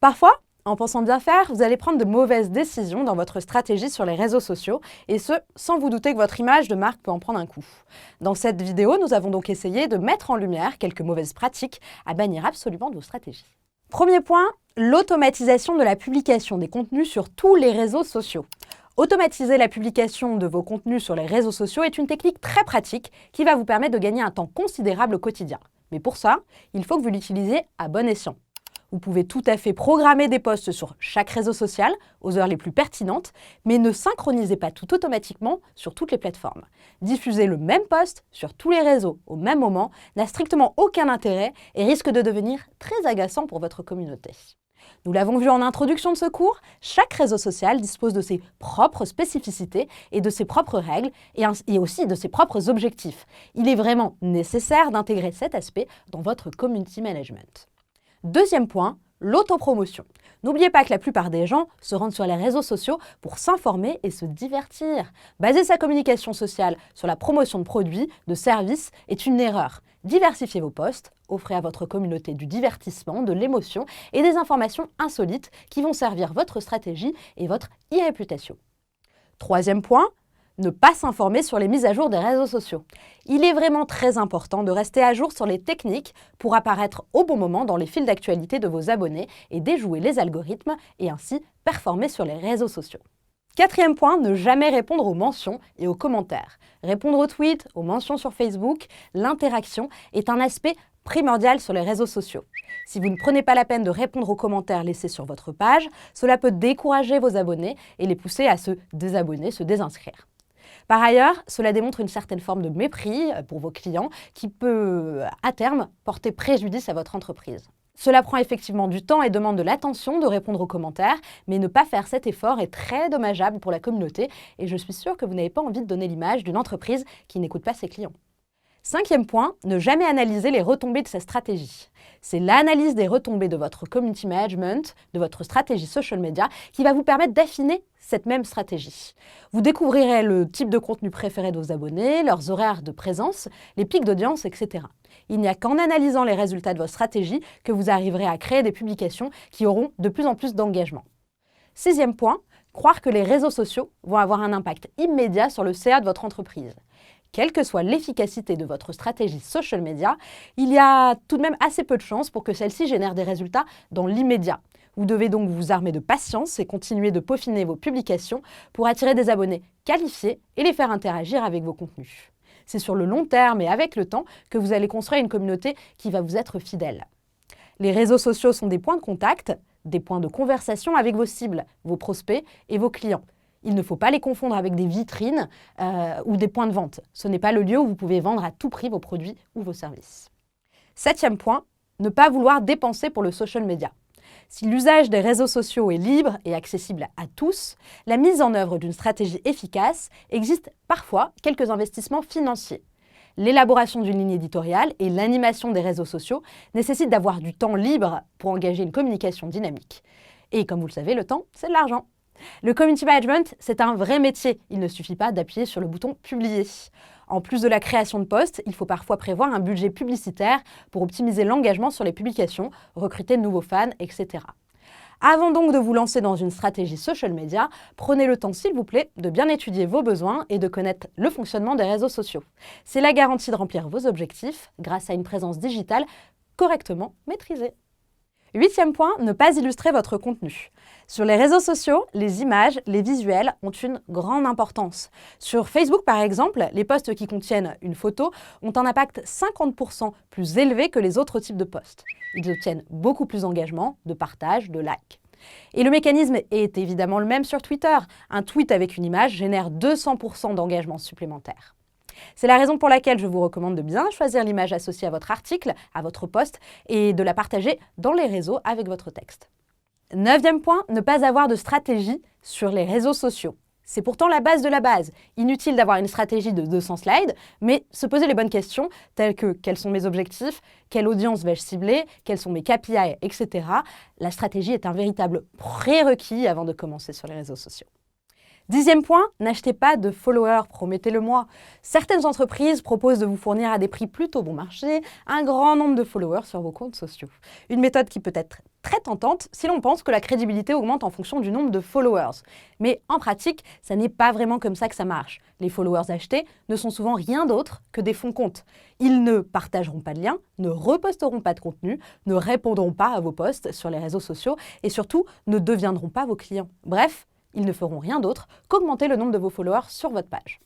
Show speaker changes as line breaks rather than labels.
Parfois, en pensant bien faire, vous allez prendre de mauvaises décisions dans votre stratégie sur les réseaux sociaux, et ce, sans vous douter que votre image de marque peut en prendre un coup. Dans cette vidéo, nous avons donc essayé de mettre en lumière quelques mauvaises pratiques à bannir absolument de vos stratégies. Premier point, l'automatisation de la publication des contenus sur tous les réseaux sociaux. Automatiser la publication de vos contenus sur les réseaux sociaux est une technique très pratique qui va vous permettre de gagner un temps considérable au quotidien. Mais pour ça, il faut que vous l'utilisiez à bon escient. Vous pouvez tout à fait programmer des posts sur chaque réseau social, aux heures les plus pertinentes, mais ne synchronisez pas tout automatiquement sur toutes les plateformes. Diffuser le même post sur tous les réseaux au même moment n'a strictement aucun intérêt et risque de devenir très agaçant pour votre communauté. Nous l'avons vu en introduction de ce cours, chaque réseau social dispose de ses propres spécificités et de ses propres règles et aussi de ses propres objectifs. Il est vraiment nécessaire d'intégrer cet aspect dans votre community management. Deuxième point, l'autopromotion. N'oubliez pas que la plupart des gens se rendent sur les réseaux sociaux pour s'informer et se divertir. Baser sa communication sociale sur la promotion de produits, de services est une erreur. Diversifiez vos posts, offrez à votre communauté du divertissement, de l'émotion et des informations insolites qui vont servir votre stratégie et votre e-réputation. Troisième point, ne pas s'informer sur les mises à jour des réseaux sociaux. Il est vraiment très important de rester à jour sur les techniques pour apparaître au bon moment dans les fils d'actualité de vos abonnés et déjouer les algorithmes et ainsi performer sur les réseaux sociaux. Quatrième point, ne jamais répondre aux mentions et aux commentaires. Répondre aux tweets, aux mentions sur Facebook, l'interaction est un aspect primordial sur les réseaux sociaux. Si vous ne prenez pas la peine de répondre aux commentaires laissés sur votre page, cela peut décourager vos abonnés et les pousser à se désabonner, se désinscrire. Par ailleurs, cela démontre une certaine forme de mépris pour vos clients qui peut, à terme, porter préjudice à votre entreprise. Cela prend effectivement du temps et demande de l'attention de répondre aux commentaires, mais ne pas faire cet effort est très dommageable pour la communauté et je suis sûre que vous n'avez pas envie de donner l'image d'une entreprise qui n'écoute pas ses clients. Cinquième point, ne jamais analyser les retombées de sa stratégie. C'est l'analyse des retombées de votre community management, de votre stratégie social media, qui va vous permettre d'affiner cette même stratégie. Vous découvrirez le type de contenu préféré de vos abonnés, leurs horaires de présence, les pics d'audience, etc. Il n'y a qu'en analysant les résultats de votre stratégie que vous arriverez à créer des publications qui auront de plus en plus d'engagement. Sixième point, croire que les réseaux sociaux vont avoir un impact immédiat sur le CA de votre entreprise. Quelle que soit l'efficacité de votre stratégie social media, il y a tout de même assez peu de chances pour que celle-ci génère des résultats dans l'immédiat. Vous devez donc vous armer de patience et continuer de peaufiner vos publications pour attirer des abonnés qualifiés et les faire interagir avec vos contenus. C'est sur le long terme et avec le temps que vous allez construire une communauté qui va vous être fidèle. Les réseaux sociaux sont des points de contact, des points de conversation avec vos cibles, vos prospects et vos clients. Il ne faut pas les confondre avec des vitrines ou des points de vente. Ce n'est pas le lieu où vous pouvez vendre à tout prix vos produits ou vos services. Septième point, ne pas vouloir dépenser pour le social media. Si l'usage des réseaux sociaux est libre et accessible à tous, la mise en œuvre d'une stratégie efficace existe parfois quelques investissements financiers. L'élaboration d'une ligne éditoriale et l'animation des réseaux sociaux nécessitent d'avoir du temps libre pour engager une communication dynamique. Et comme vous le savez, le temps, c'est de l'argent. Le community management, c'est un vrai métier. Il ne suffit pas d'appuyer sur le bouton « Publier ». En plus de la création de posts, il faut parfois prévoir un budget publicitaire pour optimiser l'engagement sur les publications, recruter de nouveaux fans, etc. Avant donc de vous lancer dans une stratégie social media, prenez le temps, s'il vous plaît, de bien étudier vos besoins et de connaître le fonctionnement des réseaux sociaux. C'est la garantie de remplir vos objectifs grâce à une présence digitale correctement maîtrisée. Huitième point, ne pas illustrer votre contenu. Sur les réseaux sociaux, les images, les visuels ont une grande importance. Sur Facebook, par exemple, les posts qui contiennent une photo ont un impact 50% plus élevé que les autres types de posts. Ils obtiennent beaucoup plus d'engagement, de partage, de likes. Et le mécanisme est évidemment le même sur Twitter. Un tweet avec une image génère 200% d'engagement supplémentaire. C'est la raison pour laquelle je vous recommande de bien choisir l'image associée à votre article, à votre post, et de la partager dans les réseaux avec votre texte. Neuvième point, ne pas avoir de stratégie sur les réseaux sociaux. C'est pourtant la base de la base. Inutile d'avoir une stratégie de 200 slides, mais se poser les bonnes questions, telles que quels sont mes objectifs, quelle audience vais-je cibler, quels sont mes KPI, etc. La stratégie est un véritable prérequis avant de commencer sur les réseaux sociaux. 10e point, n'achetez pas de followers, promettez-le-moi. Certaines entreprises proposent de vous fournir à des prix plutôt bon marché un grand nombre de followers sur vos comptes sociaux. Une méthode qui peut être très tentante si l'on pense que la crédibilité augmente en fonction du nombre de followers. Mais en pratique, ça n'est pas vraiment comme ça que ça marche. Les followers achetés ne sont souvent rien d'autre que des fonds comptes. Ils ne partageront pas de liens, ne reposteront pas de contenu, ne répondront pas à vos posts sur les réseaux sociaux et surtout ne deviendront pas vos clients. Bref, ils ne feront rien d'autre qu'augmenter le nombre de vos followers sur votre page.